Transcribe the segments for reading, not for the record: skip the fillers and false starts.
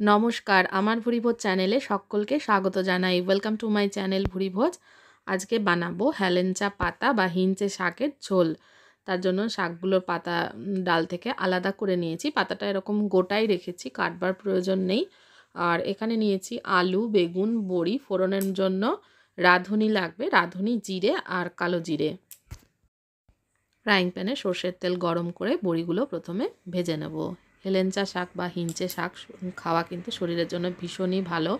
নমস্কার, আমার ভুরিভোজ চ্যানেলে সকলকে স্বাগত জানাই। Welcome to my channel Bhuribhoj. আজকে বানাবো হেলেঞ্চা পাতা বা হিঞ্চে শাকের ঝোল। তার জন্য শাকগুলোর পাতা ডাল থেকে আলাদা করে নিয়েছি। পাতাটা এরকম গোটাই রেখেছি, কাটবার প্রয়োজন নেই। আর এখানে নিয়েছি আলু, বেগুন, বড়ি, ফোড়নের জন্য রাঁধুনি লাগবে, রাঁধুনি, জিরে আর কালো জিরে। ফ্রাইং প্যানে সর্ষের তেল গরম করে বড়িগুলো প্রথমে ভেজে নেব। হেলেঞ্চা শাক বা হিঞ্চে শাক খাওয়া কিন্তু শরীরের জন্য ভীষণই ভালো।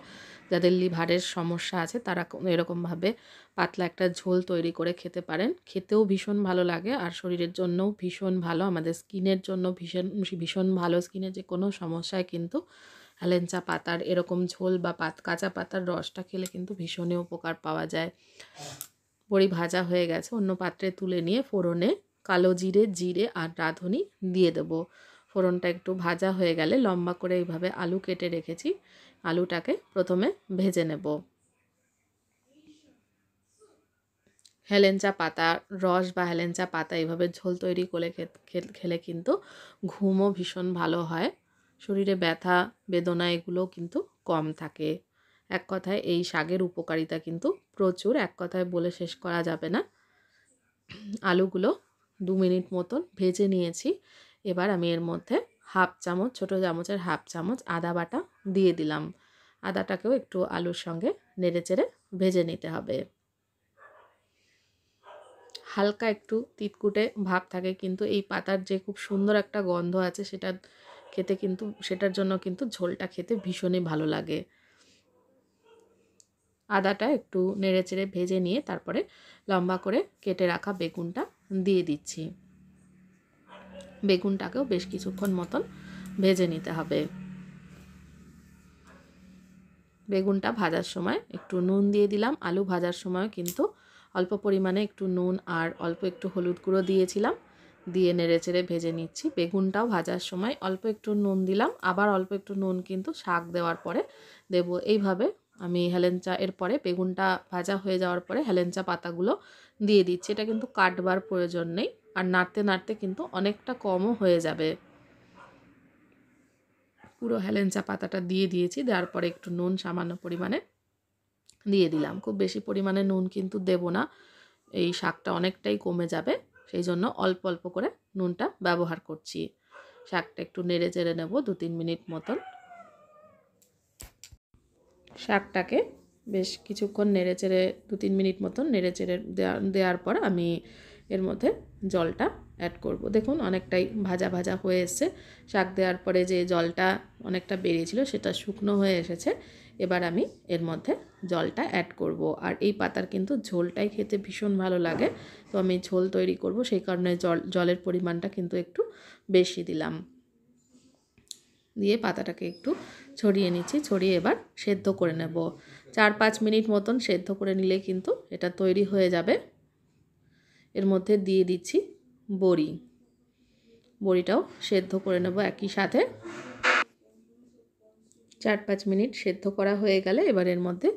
যাদের লিভারের সমস্যা আছে তারা এরকমভাবে পাতলা একটা ঝোল তৈরি করে খেতে পারেন। খেতেও ভীষণ ভালো লাগে আর শরীরের জন্যও ভীষণ ভালো, আমাদের স্কিনের জন্য ভীষণ ভীষণ ভালো। স্কিনের যে কোনো সমস্যায় কিন্তু হেলেঞ্চা পাতার এরকম ঝোল বা কাঁচা পাতার রসটা খেলে কিন্তু ভীষণই উপকার পাওয়া যায়। বড়ি ভাজা হয়ে গেছে, অন্য পাত্রে তুলে নিয়ে ফোড়নে কালো জিরে, জিরে আর রাঁধুনি দিয়ে দেবো। ফোড়নটা একটু ভাজা হয়ে গেলে লম্বা করে এইভাবে আলু কেটে রেখেছি, আলুটাকে প্রথমে ভেজে নেব। হেলেঞ্চা পাতা রস বা হেলেঞ্চা পাতা এইভাবে ঝোল তৈরি করে খেলে কিন্তু ঘুমও ভীষণ ভালো হয়, শরীরে ব্যথা বেদনা এগুলোও কিন্তু কম থাকে। এক কথায় এই শাকের উপকারিতা কিন্তু প্রচুর, এক কথায় বলে শেষ করা যাবে না। আলুগুলো 2 মিনিট মতন ভেজে নিয়েছি। এবার আমি এর মধ্যে হাফ চামচ, ছোটো চামচের হাফ চামচ আদা বাটা দিয়ে দিলাম। আদাটাকেও একটু আলুর সঙ্গে নেড়েচেড়ে ভেজে নিতে হবে। হালকা একটু তিতকুটে ভাব থাকে, কিন্তু এই পাতার যে খুব সুন্দর একটা গন্ধ আছে সেটা খেতে কিন্তু, সেটার জন্য কিন্তু ঝোলটা খেতে ভীষণই ভালো লাগে। আদাটা একটু নেড়েচেড়ে ভেজে নিয়ে তারপরে লম্বা করে কেটে রাখা বেগুনটা দিয়ে দিচ্ছি। বেগুনটাকেও বেশ কিছুক্ষণ মতন ভেজে নিতে হবে। বেগুনটা ভাজার সময় একটু নুন দিয়ে দিলাম। আলু ভাজার সময় কিন্তু অল্প পরিমাণে একটু নুন আর অল্প একটু হলুদ গুঁড়ো দিয়েছিলাম, দিয়ে নেড়েচেড়ে ভেজে নিচ্ছি। বেগুনটাও ভাজার সময় অল্প একটু নুন দিলাম, আবার অল্প একটু নুন কিন্তু শাক দেওয়ার পরে দেব। এইভাবে আমি হেলেঞ্চা, এরপরে বেগুনটা ভাজা হয়ে যাওয়ার পরে হেলেঞ্চা পাতাগুলো দিয়ে দিচ্ছি। এটা কিন্তু কাটবার প্রয়োজন নেই, আর নাড়তে নাড়তে কিন্তু অনেকটা কমও হয়ে যাবে। পুরো হেলেঞ্চা পাতাটা দিয়ে দিয়েছি, দেওয়ার পরে একটু নুন সামান্য পরিমাণে দিয়ে দিলাম। খুব বেশি পরিমাণে নুন কিন্তু দেব না, এই শাকটা অনেকটাই কমে যাবে, সেই জন্য অল্প অল্প করে নুনটা ব্যবহার করছি। শাকটা একটু নেড়ে চেড়ে নেব 2-3 মিনিট মতন। শাকটাকে বেশ কিছুক্ষণ নেড়ে চেড়ে 2-3 মিনিট মতন নেড়ে চেড়ে দেওয়ার পর আমি এর মধ্যে জলটা অ্যাড করব। দেখুন অনেকটাই ভাজা ভাজা হয়ে এসছে। শাক দেওয়ার পরে যে জলটা অনেকটা বেরিয়েছিল সেটা শুকনো হয়ে এসেছে। এবার আমি এর মধ্যে জলটা অ্যাড করব। আর এই পাতার কিন্তু ঝোলটাই খেতে ভীষণ ভালো লাগে, তো আমি ঝোল তৈরি করব সেই কারণে জলের পরিমাণটা কিন্তু একটু বেশি দিলাম। দিয়ে পাতাটাকে একটু ছড়িয়ে নিচ্ছি, ছড়িয়ে এবার সেদ্ধ করে নেব। 4-5 মিনিট মতন সেদ্ধ করে নিলে কিন্তু এটা তৈরি হয়ে যাবে। এর মধ্যে দিয়ে দিচ্ছি বড়ি, বড়িটাও সেদ্ধ করে নেব একই সাথে। 4-5 মিনিট সেদ্ধ করা হয়ে গেলে এবার এর মধ্যে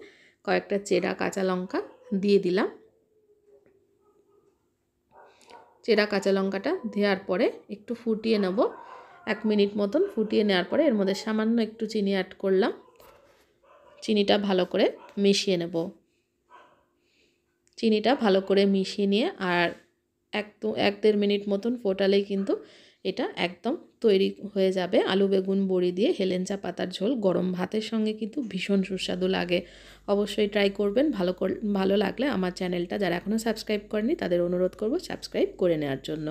কয়েকটা চেরা কাঁচা লঙ্কা দিয়ে দিলাম। চেরা কাঁচা লঙ্কাটা দেওয়ার পরে একটু ফুটিয়ে নেব, 1 মিনিট মতন ফুটিয়ে নেওয়ার পরে এর মধ্যে সামান্য একটু চিনি অ্যাড করলাম। চিনিটা ভালো করে মিশিয়ে নেব। চিনিটা ভালো করে মিশিয়ে নিয়ে আর 1-1.5 মিনিট মতন ফোটালেই কিন্তু এটা একদম তৈরি হয়ে যাবে। আলু বেগুন বড়ি দিয়ে হেলেঞ্চা পাতার ঝোল গরম ভাতের সঙ্গে কিন্তু ভীষণ সুস্বাদু লাগে। অবশ্যই ট্রাই করবেন। ভালো লাগলে আমার চ্যানেলটা যারা এখনও সাবস্ক্রাইব করেনি তাদের অনুরোধ করব সাবস্ক্রাইব করে নেওয়ার জন্য।